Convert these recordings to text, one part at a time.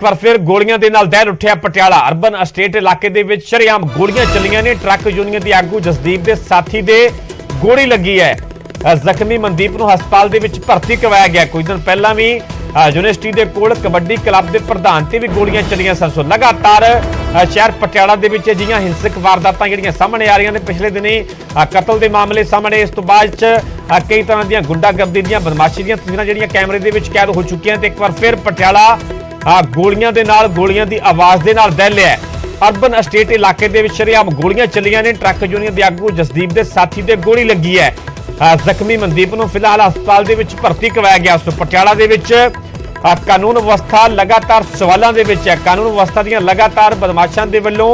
ਇੱਕ ਵਾਰ ਫਿਰ ਗੋਲੀਆਂ ਦੇ ਨਾਲ ਦਹਿਲ ਉੱਠਿਆ ਪਟਿਆਲਾ ਅਰਬਨ ਅਸਟੇਟ ਇਲਾਕੇ ਦੇ ਵਿੱਚ ਸ਼ਰੇਆਮ ਗੋਲੀਆਂ ਚੱਲੀਆਂ ਨੇ। ਟਰੱਕ ਯੂਨੀਅਨ ਦੇ ਆਗੂ ਜਸਦੀਪ ਦੇ ਸਾਥੀ ਦੇ ਗੋਲੀ ਲੱਗੀ ਹੈ। ਜ਼ਖਮੀ ਮਨਦੀਪ ਨੂੰ ਹਸਪਤਾਲ ਦੇ ਵਿੱਚ ਭਰਤੀ ਕਰਵਾਇਆ ਗਿਆ। ਕੁਝ ਦਿਨ ਪਹਿਲਾਂ ਵੀ ਯੂਨੀਵਰਸਿਟੀ ਦੇ ਕੋਲ ਕਬੱਡੀ ਕਲੱਬ ਦੇ ਪ੍ਰਧਾਨ ਤੇ ਵੀ ਗੋਲੀਆਂ ਚੱਲੀਆਂ ਸਨ। ਸੋ ਲਗਾਤਾਰ ਸ਼ਹਿਰ ਪਟਿਆਲਾ ਦੇ ਵਿੱਚ ਅਜਿਹੀਆਂ ਹਿੰਸਕ ਵਾਰਦਾਤਾਂ ਜਿਹੜੀਆਂ ਸਾਹਮਣੇ ਆ ਰਹੀਆਂ ਨੇ। ਪਿਛਲੇ ਦਿਨੀ ਕਤਲ ਦੇ ਮਾਮਲੇ ਸਾਹਮਣੇ, ਇਸ ਤੋਂ ਬਾਅਦ ਚ ਕਈ ਤਰ੍ਹਾਂ ਦੀਆਂ ਗੁੰਡਾਗਰਦੀ ਦੀਆਂ ਬਦਮਾਸ਼ੀ ਦੀਆਂ ਤਸਵੀਰਾਂ ਜਿਹੜੀਆਂ ਕੈਮਰੇ ਦੇ ਵਿੱਚ ਕੈਦ ਹੋ ਚੁੱਕੀਆਂ ਤੇ ਇੱਕ ਵਾਰ ਫਿਰ ਪਟਿਆਲਾ ਗੋਲੀਆਂ ਦੇ ਨਾਲ, ਗੋਲੀਆਂ ਦੀ ਆਵਾਜ਼ ਦੇ ਨਾਲ ਦਹਿਲਿਆ। ਅਰਬਨ ਅਸਟੇਟ ਇਲਾਕੇ ਦੇ ਵਿੱਚ ਸ਼ਰੇਆਮ ਗੋਲੀਆਂ ਚੱਲੀਆਂ ਨੇ। ਟਰੱਕ ਯੂਨੀਅਨ ਦੇ ਆਗੂ ਜਸਦੀਪ ਦੇ ਸਾਥੀ ਦੇ ਗੋਲੀ ਲੱਗੀ ਹੈ। ਜ਼ਖਮੀ ਮਨਦੀਪ ਨੂੰ ਫਿਲਹਾਲ ਹਸਪਤਾਲ ਦੇ ਵਿੱਚ ਭਰਤੀ ਕਰਵਾਇਆ ਗਿਆ। ਸੋ ਪਟਿਆਲਾ ਦੇ ਵਿੱਚ ਕਾਨੂੰਨ ਵਿਵਸਥਾ ਲਗਾਤਾਰ ਸਵਾਲਾਂ ਦੇ ਵਿੱਚ ਹੈ। ਕਾਨੂੰਨ ਵਿਵਸਥਾ ਦੀਆਂ ਲਗਾਤਾਰ ਬਦਮਾਸ਼ਾਂ ਦੇ ਵੱਲੋਂ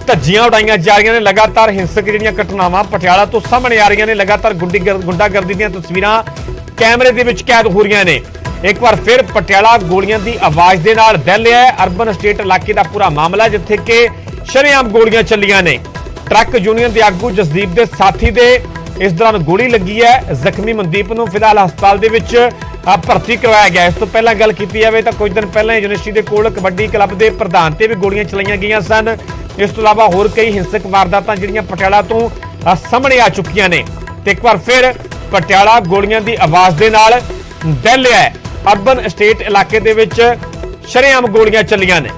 ਧੱਜੀਆਂ ਉਡਾਈਆਂ ਜਾ ਰਹੀਆਂ ਨੇ। ਲਗਾਤਾਰ ਹਿੰਸਕ ਜਿਹੜੀਆਂ ਘਟਨਾਵਾਂ ਪਟਿਆਲਾ ਤੋਂ ਸਾਹਮਣੇ ਆ ਰਹੀਆਂ ਨੇ। ਲਗਾਤਾਰ ਗੁੰਡਾਗਰਦੀ ਦੀਆਂ ਤਸਵੀਰਾਂ ਕੈਮਰੇ ਦੇ ਵਿੱਚ ਕੈਦ ਹੋ ਰਹੀਆਂ ਨੇ। ਇੱਕ ਵਾਰ ਫਿਰ ਪਟਿਆਲਾ ਗੋਲੀਆਂ ਦੀ ਆਵਾਜ਼ ਦੇ ਨਾਲ ਦਹਿਲਿਆ ਹੈ। ਅਰਬਨ ਸਟੇਟ ਇਲਾਕੇ ਦਾ ਪੂਰਾ ਮਾਮਲਾ, ਜਿੱਥੇ ਕਿ ਸ਼ਰੇਆਮ ਗੋਲੀਆਂ ਚੱਲੀਆਂ ਨੇ। ਟਰੱਕ ਯੂਨੀਅਨ ਦੇ ਆਗੂ ਜਸਦੀਪ ਦੇ ਸਾਥੀ ਦੇ ਇਸ ਦੌਰਾਨ ਗੋਲੀ ਲੱਗੀ ਹੈ। ਜ਼ਖਮੀ ਮਨਦੀਪ ਨੂੰ ਫਿਲਹਾਲ ਹਸਪਤਾਲ ਦੇ ਵਿੱਚ ਭਰਤੀ ਕਰਵਾਇਆ ਗਿਆ। ਇਸ ਤੋਂ ਪਹਿਲਾਂ ਗੱਲ ਕੀਤੀ ਜਾਵੇ ਤਾਂ ਕੁਝ ਦਿਨ ਪਹਿਲਾਂ ਯੂਨੀਵਰਸਿਟੀ ਦੇ ਕੋਲ ਕਬੱਡੀ ਕਲੱਬ ਦੇ ਪ੍ਰਧਾਨ ਤੇ ਵੀ ਗੋਲੀਆਂ ਚਲਾਈਆਂ ਗਈਆਂ ਸਨ। ਇਸ ਤੋਂ ਇਲਾਵਾ ਹੋਰ ਕਈ ਹਿੰਸਕ ਵਾਰਦਾਤਾਂ ਜਿਹੜੀਆਂ ਪਟਿਆਲਾ ਤੋਂ ਸਾਹਮਣੇ ਆ ਚੁੱਕੀਆਂ ਨੇ ਤੇ ਇੱਕ ਵਾਰ ਫਿਰ ਪਟਿਆਲਾ ਗੋਲੀਆਂ ਦੀ ਆਵਾਜ਼ ਦੇ ਨਾਲ ਦਹਿਲਿਆ ਹੈ। ਅਰਬਨ ਸਟੇਟ ਇਲਾਕੇ ਦੇ ਵਿੱਚ ਸ਼ਰੇਆਮ ਗੋਲੀਆਂ ਚੱਲੀਆਂ ਨੇ।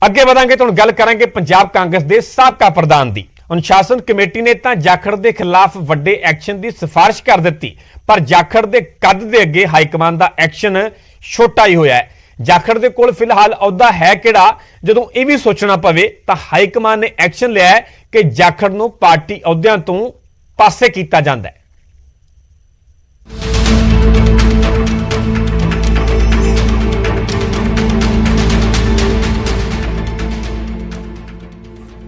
ਅੱਗੇ ਵਧਾਂਗੇ ਤਾਂ ਹੁਣ ਗੱਲ ਕਰਾਂਗੇ ਪੰਜਾਬ ਕਾਂਗਰਸ ਦੇ ਸਾਬਕਾ ਪ੍ਰਧਾਨ ਦੀ। ਅਨੁਸ਼ਾਸਨ ਕਮੇਟੀ ਨੇ ਤਾਂ ਜਾਖੜ ਦੇ ਖਿਲਾਫ ਵੱਡੇ ਐਕਸ਼ਨ ਦੀ ਸਿਫਾਰਿਸ਼ ਕਰ ਦਿੱਤੀ, ਪਰ ਜਾਖੜ ਦੇ ਕੱਦ ਦੇ ਅੱਗੇ ਹਾਈਕਮਾਨ ਦਾ ਐਕਸ਼ਨ ਛੋਟਾ ਹੀ ਹੋਇਆ ਹੈ। ਜਾਖੜ ਦੇ ਕੋਲ ਫਿਲਹਾਲ ਅਹੁਦਾ ਹੈ ਕਿਹੜਾ, ਜਦੋਂ ਇਹ ਵੀ ਸੋਚਣਾ ਪਵੇ ਤਾਂ ਹਾਈਕਮਾਨ ਨੇ ਐਕਸ਼ਨ ਲਿਆ ਹੈ ਕਿ ਜਾਖੜ ਨੂੰ ਪਾਰਟੀ ਅਹੁਦਿਆਂ ਤੋਂ ਪਾਸੇ ਕੀਤਾ ਜਾਂਦਾ ਹੈ।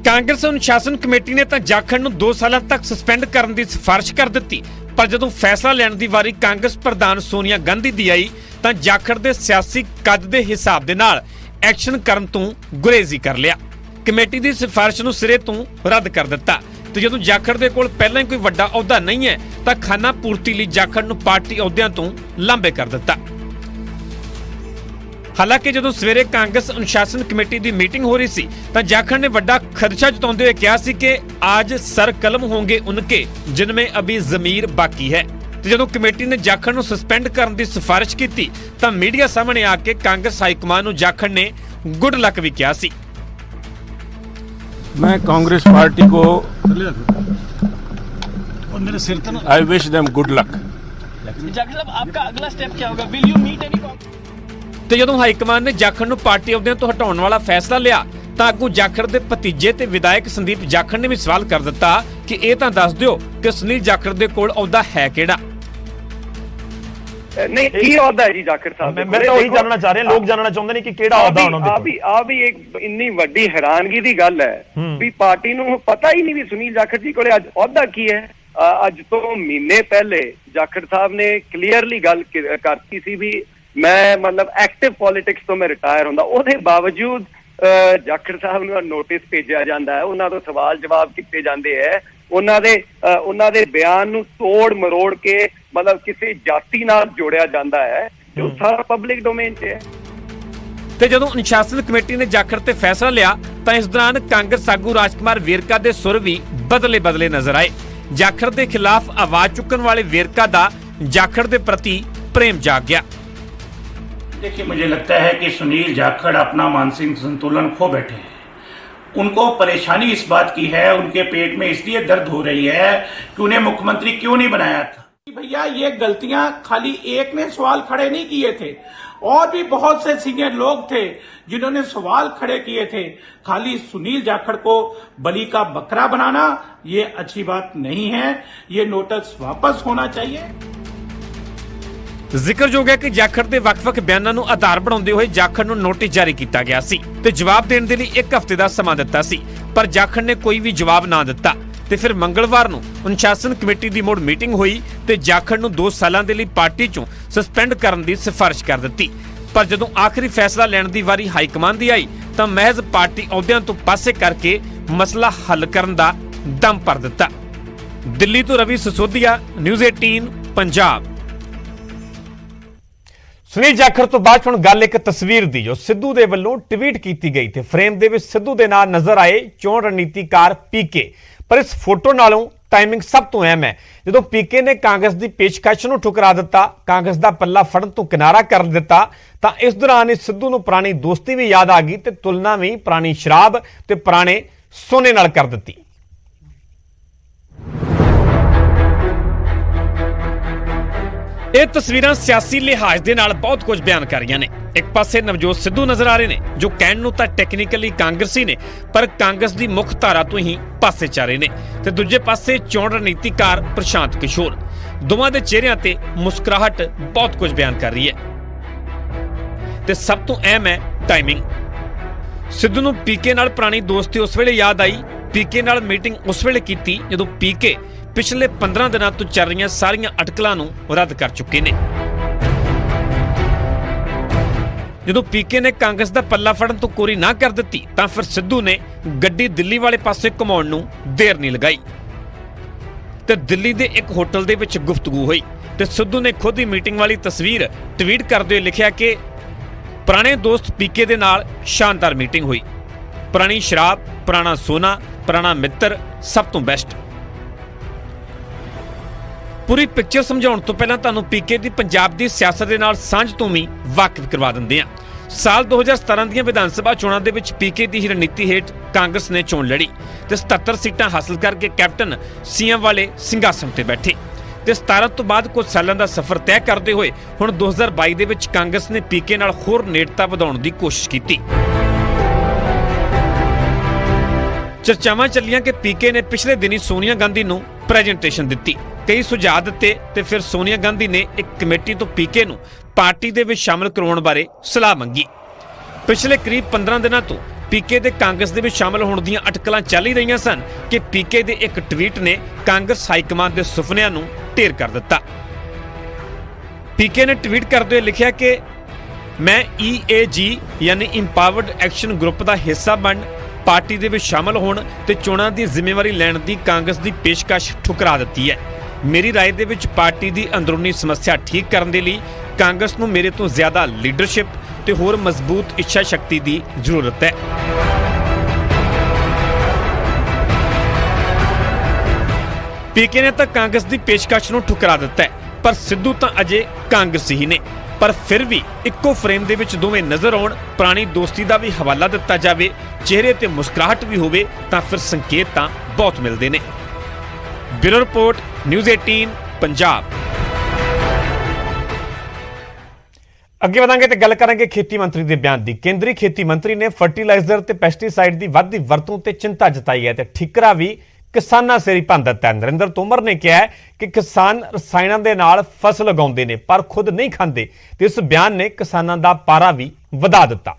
ਕਾਂਗਰਸ ਅਨੁਸ਼ਾਸਨ ਕਮੇਟੀ ਨੇ ਤਾਂ ਜਾਖੜ ਨੂੰ 2 ਸਾਲਾਂ ਤੱਕ ਸਸਪੈਂਡ ਕਰਨ ਦੀ ਸਿਫਾਰਿਸ਼ ਕਰ ਦਿੱਤੀ, ਪਰ ਜਦੋਂ ਫੈਸਲਾ ਲੈਣ ਦੀ ਵਾਰੀ ਕਾਂਗਰਸ ਪ੍ਰਧਾਨ ਸੋਨੀਆ ਗਾਂਧੀ ਦੀ ਆਈ ਤਾਂ ਜਾਖੜ ਦੇ ਸਿਆਸੀ ਕੱਦ ਦੇ ਹਿਸਾਬ ਦੇ ਨਾਲ ਐਕਸ਼ਨ ਕਰਨ ਤੋਂ ਗੁਰੇਜ਼ੀ ਕਰ ਲਿਆ। ਕਮੇਟੀ ਦੀ ਸਿਫਾਰਿਸ਼ ਨੂੰ ਸਿਰੇ ਤੋਂ ਰੱਦ ਕਰ ਦਿੱਤਾ ਤੇ ਜਦੋਂ ਜਾਖੜ ਦੇ ਕੋਲ ਪਹਿਲਾਂ ਹੀ ਕੋਈ ਵੱਡਾ ਅਹੁਦਾ ਨਹੀਂ ਹੈ ਤਾਂ ਖਾਨਾ ਪੂਰਤੀ ਲਈ ਜਾਖੜ ਨੂੰ ਪਾਰਟੀ ਅਹੁਦਿਆਂ ਤੋਂ ਲਾਂਭੇ ਕਰ ਦਿੱਤਾ। ਹਾਲਾਂਕਿ ਜਦੋਂ ਸਵੇਰੇ ਕਾਂਗਰਸ ਅਨੁਸ਼ਾਸਨ ਕਮੇਟੀ ਦੀ ਮੀਟਿੰਗ ਹੋ ਰਹੀ ਸੀ ਤਾਂ ਜਾਖੜ ਨੇ ਵੱਡਾ ਖਦਸ਼ਾ ਜਤਾਉਂਦੇ ਹੋਏ ਕਿਹਾ ਸੀ ਕਿ आज सर कलम होंगे उनके जिनमें अभी जमीर बाकी है। ਤੇ ਜਦੋਂ ਕਮੇਟੀ ਨੇ ਜਾਖੜ ਨੂੰ ਸਸਪੈਂਡ ਕਰਨ ਦੀ ਸਿਫਾਰਿਸ਼ ਕੀਤੀ ਤਾਂ ਮੀਡੀਆ ਸਾਹਮਣੇ ਆ ਕੇ ਕਾਂਗਰਸ ਹਾਈਕਮਾਨ ਨੂੰ ਜਾਖੜ ਨੇ ਗੁੱਡ ਲੱਕ ਵੀ ਕਿਹਾ ਸੀ। मैं कांग्रेस पार्टी को I wish them good luck. Jakhar साहब, आपका अगला स्टेप क्या होगा? Will you meet any? ਤੇ ਜਦੋਂ ਹਾਈਕਮਾਨ ਨੇ ਜਾਖੜ ਨੂੰ ਪਾਰਟੀ ਅਹੁਦਿਆਂ ਤੋਂ ਹਟਾਉਣ ਵਾਲਾ ਫੈਸਲਾ ਲਿਆ ਤਾਂ ਅੱਗੋਂ ਜਾਖੜ ਦੇ ਭਤੀਜੇ ਤੇ ਵਿਧਾਇਕ ਸੰਦੀਪ ਜਾਖੜ ਨੇ ਵੀ ਸਵਾਲ ਕਰ ਦਿੱਤਾ ਕਿ ਇਹ ਤਾਂ ਦੱਸ ਦਿਓ ਕਿ ਸੁਨੀਲ ਜਾਖੜ ਦੇ ਕੋਲ ਅਹੁਦਾ ਹੈ ਕਿਹੜਾ। नहीं की अहुदा है जी जाखड़ साहब? मैं तो वही जानना चाह रहे हैं, लोग जानना चाहते नहीं कि केड़ा अहुदा उन्होंने आ भी एक इन्नी वड्डी हैरानगी दी गल है भी पार्टी नूं पता ही नहीं भी सुनील जाखड़ जी कोले अज अहुदा की है। अज तो महीने पहले जाखड़ साहब ने क्लीयरली गल करती सी भी मैं मतलब एक्टिव पॉलिटिक्स तो मैं रिटायर होंदा, ਉਹਦੇ बावजूद ਜਾਖੜ ਸਾਹਿਬ ਨੂੰ ਨੋਟਿਸ ਭੇਜਿਆ ਜਾਂਦਾ ਹੈ, ਉਹਨਾਂ ਤੋਂ ਸਵਾਲ ਜਵਾਬ ਕੀਤੇ ਜਾਂਦੇ ਹੈ, ਉਹਨਾਂ ਦੇ ਬਿਆਨ ਨੂੰ ਤੋੜ ਮਰੋੜ ਕੇ मतलब किसी जाति नाल जोड़िया जाता है जो सारा पब्लिक डोमेन च है। ਤੇ ਜਦੋਂ ਅਨੁਸ਼ਾਸਨ ਕਮੇਟੀ ਨੇ ਜਾਖੜ ਤੇ ਫੈਸਲਾ ਲਿਆ ਤਾਂ ਇਸ ਦੌਰਾਨ ਕਾਂਗਰਸ ਆਗੂ ਰਾਜਕੁਮਾਰ ਵੇਰਕਾ ਦੇ ਸੁਰ ਵੀ ਬਦਲੇ ਨਜ਼ਰ ਆਏ। ਜਾਖੜ ਦੇ ਖਿਲਾਫ ਆਵਾਜ਼ ਚੁੱਕਣ ਵਾਲੇ ਵੇਰਕਾ ਦਾ ਜਾਖੜ ਦੇ ਪ੍ਰਤੀ प्रेम जाग गया। देखिए, मुझे लगता है कि सुनील जाखड़ अपना मानसिक संतुलन खो बैठे हैं। उनको परेशानी इस बात की है, उनके पेट में इसलिए दर्द हो रही है कि उन्हें मुख्यमंत्री क्यों नहीं बनाया था। भैया, ये गलतियां खाली एक ने सवाल खड़े नहीं किए थे, और भी बहुत से सीनियर लोग थे जिन्होंने सवाल खड़े किए थे। खाली सुनील जाखड़ को बलि का बकरा बनाना ये अच्छी बात नहीं है, ये नोटिस वापस होना चाहिए। ਜ਼ਿਕਰਯੋਗ ਹੈ ਕਿ ਜਾਖੜ ਦੇ ਵੱਖ-ਵੱਖ ਬਿਆਨਾਂ ਨੂੰ ਆਧਾਰ ਬਣਾਉਂਦੇ ਹੋਏ ਜਾਖੜ ਨੂੰ ਨੋਟਿਸ ਜਾਰੀ ਕੀਤਾ ਗਿਆ ਸੀ ਤੇ ਜਵਾਬ ਦੇਣ ਦੇ ਲਈ 1 ਹਫ਼ਤੇ ਦਾ ਸਮਾਂ ਦਿੱਤਾ ਸੀ, ਪਰ ਜਾਖੜ ਨੇ ਕੋਈ ਵੀ ਜਵਾਬ ਨਾ ਦਿੱਤਾ ਤੇ ਫਿਰ ਮੰਗਲਵਾਰ ਨੂੰ ਅਨੁਸ਼ਾਸਨ ਕਮੇਟੀ ਦੀ ਮੁੜ ਮੀਟਿੰਗ ਹੋਈ ਤੇ ਜਾਖੜ ਨੂੰ 2 ਸਾਲਾਂ ਦੇ ਲਈ ਪਾਰਟੀ ਚੋਂ ਸਸਪੈਂਡ ਕਰਨ ਦੀ ਸਿਫਾਰਿਸ਼ ਕਰ ਦਿੱਤੀ। ਪਰ ਜਦੋਂ ਆਖਰੀ ਫੈਸਲਾ ਲੈਣ ਦੀ ਵਾਰੀ ਹਾਈਕਮਾਨ ਦੀ ਆਈ ਤਾਂ ਮਹਿਜ਼ ਪਾਰਟੀ ਅਹੁਦਿਆਂ ਤੋਂ ਪਾਸੇ ਕਰਕੇ ਮਸਲਾ ਹੱਲ ਕਰਨ ਦਾ ਦਮ ਭਰ ਦਿੱਤਾ। ਦਿੱਲੀ ਤੋਂ ਰਵੀ ਸਸੋਦੀਆ, ਨਿਊਜ਼ 18 ਪੰਜਾਬ। ਸੁਨੀਲ ਜਾਖੜ ਤੋਂ ਬਾਅਦ ਹੁਣ ਗੱਲ ਇੱਕ ਤਸਵੀਰ ਦੀ ਜੋ ਸਿੱਧੂ ਦੇ ਵੱਲੋਂ ਟਵੀਟ ਕੀਤੀ ਗਈ ਤੇ ਫਰੇਮ ਦੇ ਵਿੱਚ ਸਿੱਧੂ ਦੇ ਨਾਲ ਨਜ਼ਰ ਆਏ ਚੋਣ ਰਣਨੀਤੀਕਾਰ ਪੀਕੇ। ਪਰ ਇਸ ਫੋਟੋ ਨਾਲੋਂ ਟਾਈਮਿੰਗ ਸਭ ਤੋਂ ਅਹਿਮ ਹੈ। ਜਦੋਂ ਪੀਕੇ ਨੇ ਕਾਂਗਰਸ ਦੀ ਪੇਸ਼ਕਸ਼ ਨੂੰ ਠੁਕਰਾ ਦਿੱਤਾ, ਕਾਂਗਰਸ ਦਾ ਪੱਲਾ ਫੜਨ ਤੋਂ ਕਿਨਾਰਾ ਕਰ ਦਿੱਤਾ, ਤਾਂ ਇਸ ਦੌਰਾਨ ਹੀ ਸਿੱਧੂ ਨੂੰ ਪੁਰਾਣੀ ਦੋਸਤੀ ਵੀ ਯਾਦ ਆ ਗਈ ਤੇ ਤੁਲਨਾ ਵੀ ਪੁਰਾਣੀ ਸ਼ਰਾਬ ਤੇ ਪੁਰਾਣੇ ਸੋਨੇ ਨਾਲ ਕਰ ਦਿੱਤੀ। ਇਹ ਤਸਵੀਰਾਂ ਸਿਆਸੀ ਲਿਹਾਜ਼ ਦੇ ਨਾਲ ਬਹੁਤ ਕੁਝ ਬਿਆਨ ਕਰ ਰਹੀਆਂ ਨੇ। ਇੱਕ ਪਾਸੇ ਨਵਜੋਤ ਸਿੱਧੂ ਨਜ਼ਰ ਆ ਰਹੇ ਨੇ ਜੋ ਕਹਿਣ ਨੂੰ ਤਾਂ ਟੈਕਨੀਕਲੀ ਕਾਂਗਰਸੀ ਨੇ ਪਰ ਕਾਂਗਰਸ ਦੀ ਮੁੱਖ ਧਾਰਾ ਤੋਂ ਹੀ ਪਾਸੇ ਚਾ ਰਹੇ ਨੇ, ਤੇ ਦੂਜੇ ਪਾਸੇ ਚੋਣ ਰਣਨੀਤੀਕਾਰ ਪ੍ਰਸ਼ਾਂਤ ਕਿਸ਼ੋਰ। ਦੋਵਾਂ ਦੇ ਚਿਹਰਿਆਂ ਤੇ ਮੁਸਕਰਾਹਟ ਬਹੁਤ ਕੁਝ ਬਿਆਨ ਕਰ ਰਹੀ ਹੈ ਤੇ ਸਭ ਤੋਂ ਅਹਿਮ ਹੈ ਟਾਈਮਿੰਗ। ਸਿੱਧੂ ਨੂੰ ਪੀਕੇ ਨਾਲ ਪੁਰਾਣੀ ਦੋਸਤੀ ਉਸ ਵੇਲੇ ਯਾਦ ਆਈ। ਪੀਕੇ ਨਾਲ ਮੀਟਿੰਗ ਉਸ ਵੇਲੇ ਕੀਤੀ ਜਦੋਂ ਪੀਕੇ ਪਿਛਲੇ 15 ਦਿਨਾਂ ਤੋਂ ਚੱਲ ਰਹੀਆਂ ਸਾਰੀਆਂ ਅਟਕਲਾਂ ਨੂੰ ਰੱਦ ਕਰ ਚੁੱਕੇ ਨੇ। ਜਦੋਂ ਪੀਕੇ ਨੇ ਕਾਂਗਰਸ ਦਾ ਪੱਲਾ ਫੜਨ ਤੋਂ ਕੋਰੀ ਨਾ ਕਰ ਦਿੱਤੀ ਤਾਂ ਫਿਰ ਸਿੱਧੂ ਨੇ ਗੱਡੀ ਦਿੱਲੀ ਵਾਲੇ ਪਾਸੇ ਘੁਮਾਉਣ ਨੂੰ ਦੇਰ ਨਹੀਂ ਲਗਾਈ ਤੇ ਦਿੱਲੀ ਦੇ ਇੱਕ ਹੋਟਲ ਦੇ ਵਿੱਚ ਗੁਫ਼ਤਗੂ ਹੋਈ ਤੇ ਸਿੱਧੂ ਨੇ ਖੁਦ ਹੀ ਮੀਟਿੰਗ ਵਾਲੀ ਤਸਵੀਰ ਟਵੀਟ ਕਰਦੇ ਹੋਏ ਲਿਖਿਆ ਕਿ ਪੁਰਾਣੇ ਦੋਸਤ ਪੀਕੇ ਦੇ ਨਾਲ ਸ਼ਾਨਦਾਰ ਮੀਟਿੰਗ ਹੋਈ। ਪੁਰਾਣੀ ਸ਼ਰਾਬ, ਪੁਰਾਣਾ ਸੋਨਾ, ਪੁਰਾਣਾ ਮਿੱਤਰ, ਸਭ ਤੋਂ ਬੈਸਟ। ਪੂਰੀ ਪਿਕਚਰ ਸਮਝਾਉਣ ਤੋਂ ਪਹਿਲਾਂ ਤੁਹਾਨੂੰ ਪੀਕੇ ਦੀ ਪੰਜਾਬ ਦੀ ਸਿਆਸਤ ਦੇ ਨਾਲ ਸਾਂਝ ਤੋਂ ਵੀ ਵਾਕਿਫ ਕਰਵਾ ਦਿੰਦੇ ਹਾਂ। ਸਾਲ 2017 ਦੀਆਂ ਵਿਧਾਨ ਸਭਾ ਚੋਣਾਂ ਦੇ ਵਿੱਚ ਪੀਕੇ ਦੀ ਹੀ ਰਣਨੀਤੀ ਹੇਠ ਕਾਂਗਰਸ ਨੇ ਚੋਣ ਲੜੀ ਤੇ 77 ਸੀਟਾਂ ਹਾਸਲ ਕਰਕੇ ਕੈਪਟਨ ਸੀਐਮ ਵਾਲੇ ਸਿੰਘਾਸਣ ਤੇ ਬੈਠੇ ਤੇ 17 ਤੋਂ ਬਾਅਦ ਕੁਝ ਸਾਲਾਂ ਦਾ ਸਫ਼ਰ ਤੈਅ ਕਰਦੇ ਹੋਏ ਹੁਣ 2022 ਦੇ ਵਿੱਚ ਕਾਂਗਰਸ ਨੇ ਪੀਕੇ ਨਾਲ ਹੋਰ ਨੇੜਤਾ ਵਧਾਉਣ ਦੀ ਕੋਸ਼ਿਸ਼ ਕੀਤੀ। ਚਰਚਾਵਾਂ ਚੱਲੀਆਂ ਕਿ ਪੀਕੇ ਨੇ ਪਿਛਲੇ ਦਿਨੀ ਸੋਨੀਆ ਗਾਂਧੀ ਨੂੰ ਪ੍ਰੈਜੈਂਟੇਸ਼ਨ ਦਿੱਤੀ, ਕਈ ਸੁਝਾਅ ਦਿੱਤੇ ਤੇ ਫਿਰ ਸੋਨੀਆ ਗਾਂਧੀ ਨੇ ਇੱਕ ਕਮੇਟੀ ਤੋਂ ਪੀਕੇ ਨੂੰ ਪਾਰਟੀ ਦੇ ਵਿੱਚ ਸ਼ਾਮਲ ਕਰਵਾਉਣ ਬਾਰੇ ਸਲਾਹ ਮੰਗੀ। ਪਿਛਲੇ ਕਰੀਬ 15 ਦਿਨਾਂ ਤੋਂ ਪੀਕੇ ਦੇ ਕਾਂਗਰਸ ਦੇ ਵਿੱਚ ਸ਼ਾਮਲ ਹੋਣ ਦੀਆਂ ਅਟਕਲਾਂ ਚੱਲ ਹੀ ਰਹੀਆਂ ਸਨ ਕਿ ਪੀਕੇ ਦੇ ਇੱਕ ਟਵੀਟ ਨੇ ਕਾਂਗਰਸ ਹਾਈਕਮਾਨ ਦੇ ਸੁਪਨਿਆਂ ਨੂੰ ਢੇਰ ਕਰ ਦਿੱਤਾ। ਪੀਕੇ ਨੇ ਟਵੀਟ ਕਰਦੇ ਹੋਏ ਲਿਖਿਆ ਕਿ ਮੈਂ EAG ਯਾਨੀ ਇੰਪਾਵਰਡ ਐਕਸ਼ਨ ਗਰੁੱਪ ਦਾ ਹਿੱਸਾ ਬਣ ਪਾਰਟੀ ਦੇ ਵਿੱਚ ਸ਼ਾਮਲ ਹੋਣ ਤੇ ਚੋਣਾਂ ਦੀ ਜ਼ਿੰਮੇਵਾਰੀ ਲੈਣ ਦੀ ਕਾਂਗਰਸ ਦੀ ਪੇਸ਼ਕਸ਼ ਠੁਕਰਾ ਦਿੱਤੀ ਹੈ। ਮੇਰੀ ਰਾਏ ਦੇ ਵਿੱਚ ਪਾਰਟੀ ਦੀ ਅੰਦਰੂਨੀ ਸਮੱਸਿਆ ਠੀਕ ਕਰਨ ਦੇ ਲਈ ਕਾਂਗਰਸ ਨੂੰ ਮੇਰੇ ਤੋਂ ਜ਼ਿਆਦਾ ਲੀਡਰਸ਼ਿਪ ਤੇ ਹੋਰ ਮਜ਼ਬੂਤ ਇੱਛਾ ਸ਼ਕਤੀ ਦੀ ਜ਼ਰੂਰਤ ਹੈ। ਪੀਕੇ ਨੇ ਤਾਂ ਕਾਂਗਰਸ ਦੀ ਪੇਸ਼ਕਸ਼ ਨੂੰ ਠੁਕਰਾ ਦਿੱਤਾ ਹੈ ਪਰ ਸਿੱਧੂ ਤਾਂ ਅਜੇ ਕਾਂਗਰਸੀ ਹੀ ਨੇ। ਪਰ ਫਿਰ ਵੀ ਇੱਕੋ ਫਰੇਮ ਦੇ ਵਿੱਚ ਦੋਵੇਂ ਨਜ਼ਰ ਆਉਣ, ਪੁਰਾਣੀ ਦੋਸਤੀ ਦਾ ਵੀ ਹਵਾਲਾ ਦਿੱਤਾ ਜਾਵੇ, ਚਿਹਰੇ ਤੇ ਮੁਸਕਰਾਹਟ ਵੀ ਹੋਵੇ ਤਾਂ ਫਿਰ ਸੰਕੇਤ ਤਾਂ ਬਹੁਤ ਮਿਲਦੇ ਨੇ। Bureau report, news 18 Punjab. ਅੱਗੇ ਵਧਾਂਗੇ ਤੇ ਗੱਲ ਕਰਾਂਗੇ ਖੇਤੀ ਮੰਤਰੀ ਦੇ ਬਿਆਨ ਦੀ। ਕੇਂਦਰੀ ਖੇਤੀ ਮੰਤਰੀ ਨੇ ਫਰਟੀਲਾਈਜ਼ਰ ਤੇ ਪੈਸਟੀਸਾਈਡ ਦੀ ਵੱਧਦੀ ਵਰਤੋਂ ਤੇ ਚਿੰਤਾ ਜਤਾਈ ਹੈ ਤੇ ਠਿਕਰਾ ਵੀ ਕਿਸਾਨਾਂ ਸਿਰ ਹੀ ਭੰਨ ਦਿੱਤਾ ਹੈ। ਨਰਿੰਦਰ ਤੋਮਰ ਨੇ ਕਿਹਾ ਹੈ ਕਿ ਕਿਸਾਨ ਰਸਾਇਣਾਂ ਦੇ ਨਾਲ ਫਸਲ ਉਗਾਉਂਦੇ ਨੇ ਪਰ ਖੁਦ ਨਹੀਂ ਖਾਂਦੇ ਤੇ ਇਸ ਬਿਆਨ ਨੇ ਕਿਸਾਨਾਂ ਦਾ ਪਾਰਾ ਵੀ ਵਧਾ ਦਿੱਤਾ।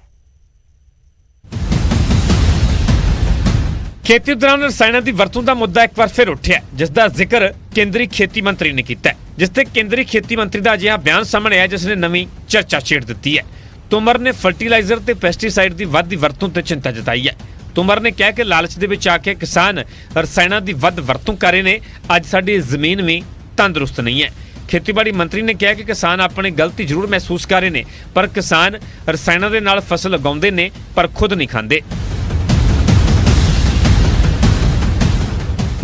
ਖੇਤੀ ਦੌਰਾਨ ਰਸਾਇਣਾਂ ਦੀ ਵਰਤੋਂ ਦਾ ਮੁੱਦਾ ਇੱਕ ਵਾਰ ਫਿਰ ਉੱਠਿਆ ਜਿਸ ਦਾ ਜ਼ਿਕਰ ਕੇਂਦਰੀ ਖੇਤੀ ਮੰਤਰੀ ਨੇ ਕੀਤਾ ਹੈ, ਜਿਸ ਤੇ ਕੇਂਦਰੀ ਖੇਤੀ ਮੰਤਰੀ ਦਾ ਅਜਿਹਾ ਬਿਆਨ ਸਾਹਮਣੇ ਆਇਆ ਜਿਸ ਨੇ ਨਵੀਂ ਚਰਚਾ ਛੇੜ ਦਿੱਤੀ ਹੈ। ਤੋਮਰ ਨੇ ਫਰਟੀਲਾਈਜ਼ਰ ਤੇ ਪੈਸਟੀਸਾਈਡ ਦੀ ਵੱਧਦੀ ਵਰਤੋਂ ਤੇ ਚਿੰਤਾ ਜਤਾਈ ਹੈ। ਤੋਮਰ ਨੇ ਕਿਹਾ ਕਿ ਲਾਲਚ ਦੇ ਵਿੱਚ ਆ ਕੇ ਕਿਸਾਨ ਰਸਾਇਣਾਂ ਦੀ ਵੱਧ ਵਰਤੋਂ ਕਰ ਰਹੇ ਨੇ। ਅੱਜ ਸਾਡੀ ਜ਼ਮੀਨ ਵੀ ਤੰਦਰੁਸਤ ਨਹੀਂ ਹੈ। ਖੇਤੀਬਾੜੀ ਮੰਤਰੀ ਨੇ ਕਿਹਾ ਕਿ ਕਿਸਾਨ ਆਪਣੀ ਗਲਤੀ ਜ਼ਰੂਰ ਮਹਿਸੂਸ ਕਰ ਰਹੇ ਨੇ ਪਰ ਕਿਸਾਨ ਰਸਾਇਣਾਂ ਦੇ ਨਾਲ ਫਸਲ ਉਗਾਉਂਦੇ ਨੇ ਪਰ ਖੁਦ ਨਹੀਂ ਖਾਂਦੇ।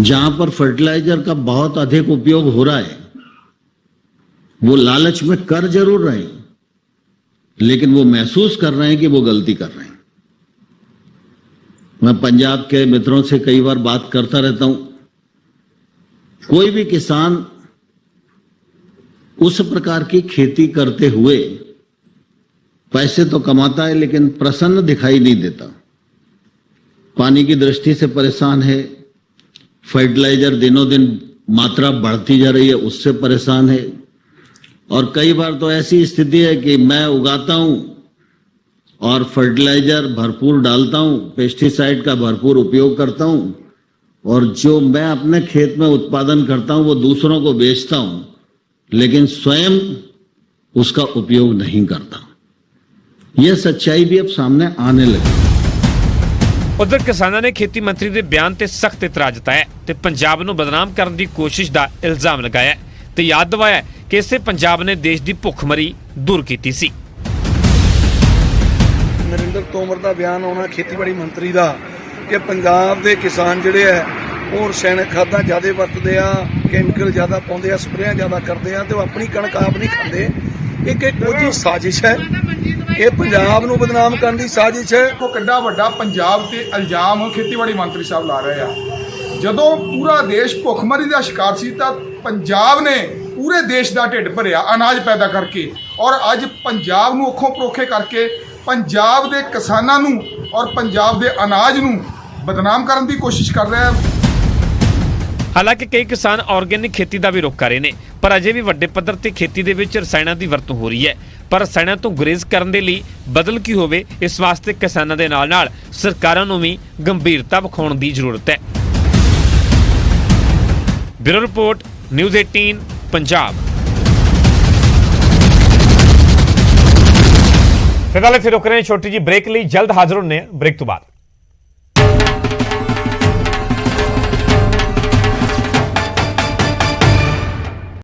जहां पर फर्टिलाइजर का बहुत अधिक उपयोग हो रहा है वो लालच में कर जरूर रहे हैं लेकिन वो महसूस कर रहे हैं कि वो गलती कर रहे हैं। मैं पंजाब के मित्रों से कई बार बात करता रहता हूं, कोई भी किसान उस प्रकार की खेती करते हुए पैसे तो कमाता है लेकिन प्रसन्न दिखाई नहीं देता। पानी की दृष्टि से परेशान है, फर्टिलाइजर दिनों दिन मात्रा बढ़ती जा रही है उससे परेशान है और कई बार तो ऐसी स्थिति है कि मैं उगाता हूं और फर्टिलाइजर भरपूर डालता हूं, पेस्टिसाइड का भरपूर उपयोग करता हूं और जो मैं अपने खेत में उत्पादन करता हूं वो दूसरों को बेचता हूं लेकिन स्वयं उसका उपयोग नहीं करता। यह सच्चाई भी अब सामने आने लगी। उधर किसानों ने खेती मंत्री के बयान से सख्त इतराज जताया ते पंजाब नूं बदनाम करने की कोशिश का इल्जाम लगाया ते याद दिवाया ਕਿ ਇਸੇ ਪੰਜਾਬ ਨੇ ਦੇਸ਼ ਦੀ ਭੁੱਖਮਰੀ ਦੂਰ ਕੀਤੀ ਸੀ। ਨਰਿੰਦਰ ਤੋਮਰ ਦਾ ਬਿਆਨ ਆਉਣਾ ਖੇਤੀਬਾੜੀ ਮੰਤਰੀ ਦਾ ਕਿ ਪੰਜਾਬ ਦੇ ਕਿਸਾਨ ਜਿਹੜੇ ਹੈ ਉਹ ਰਸਾਇਣਕ ਖਾਦਾਂ ਜ਼ਿਆਦਾ ਵਰਤਦੇ ਆ, ਕੈਮੀਕਲ ਜ਼ਿਆਦਾ ਪਾਉਂਦੇ ਆ, ਸਪਰੇਆਂ ਜ਼ਿਆਦਾ ਕਰਦੇ ਆ ਤੇ ਉਹ ਆਪਣੀ ਕਣਕ ਆਪ ਨਹੀਂ ਖਾਂਦੇ। ਇੱਕ ਕੋਈ ਸਾਜ਼ਿਸ਼ ਹੈ, ਇਹ ਪੰਜਾਬ ਨੂੰ ਬਦਨਾਮ ਕਰਨ ਦੀ ਸਾਜ਼ਿਸ਼ ਹੈ। ਕੋ ਕਿੱਡਾ ਵੱਡਾ ਪੰਜਾਬ ਤੇ ਇਲਜ਼ਾਮ ਖੇਤੀਬਾੜੀ ਮੰਤਰੀ ਸਾਹਿਬ ਲਾ ਰਹੇ ਆ। ਜਦੋਂ ਪੂਰਾ ਦੇਸ਼ ਭੁੱਖਮਰੀ ਦਾ ਸ਼ਿਕਾਰ ਸੀ ਤਾਂ ਪੰਜਾਬ ਨੇ ਪੂਰੇ ਦੇਸ਼ ਦਾ ਢਿੱਡ ਭਰਿਆ ਅਨਾਜ ਪੈਦਾ ਕਰਕੇ, ਔਰ ਅੱਜ ਪੰਜਾਬ ਨੂੰ ਅੱਖੋਂ ਪਰੋਖੇ ਕਰਕੇ ਪੰਜਾਬ ਦੇ ਕਿਸਾਨਾਂ ਨੂੰ ਔਰ ਪੰਜਾਬ ਦੇ ਅਨਾਜ ਨੂੰ ਬਦਨਾਮ ਕਰਨ ਦੀ ਕੋਸ਼ਿਸ਼ ਕਰ ਰਿਹਾ ਹੈ। ਹਾਲਾਂਕਿ ਕਈ ਕਿਸਾਨ ਆਰਗੈਨਿਕ ਖੇਤੀ ਦਾ ਵੀ ਰੁਖ ਕਰ ਰਹੇ ਨੇ, ਪਰ ਅਜੇ ਵੀ ਵੱਡੇ ਪੱਧਰ ਤੇ ਖੇਤੀ ਦੇ ਵਿੱਚ ਰਸਾਇਣਾਂ ਦੀ ਵਰਤੋਂ ਹੋ ਰਹੀ ਹੈ। ਪਰ ਰਸਾਇਣਾਂ ਤੋਂ ਗੁਰੇਜ਼ ਕਰਨ ਦੇ ਲਈ ਬਦਲ ਕੀ ਹੋਵੇ, ਇਸ ਵਾਸਤੇ ਕਿਸਾਨਾਂ ਦੇ ਨਾਲ-ਨਾਲ ਸਰਕਾਰਾਂ ਨੂੰ ਵੀ ਗੰਭੀਰਤਾ ਵਿਖਾਉਣ ਦੀ ਜ਼ਰੂਰਤ ਹੈ। Bureau report, news 18 Punjab. ਫਿਲਹਾਲ ਇੱਥੇ ਰੁਕ ਰਹੇ ਹਾਂ ਛੋਟੀ ਜੀ ਬ੍ਰੇਕ ਲਈ, ਜਲਦ ਹਾਜ਼ਰ ਹੁੰਦੇ ਹਾਂ ਬ੍ਰੇਕ ਤੋਂ ਬਾਅਦ।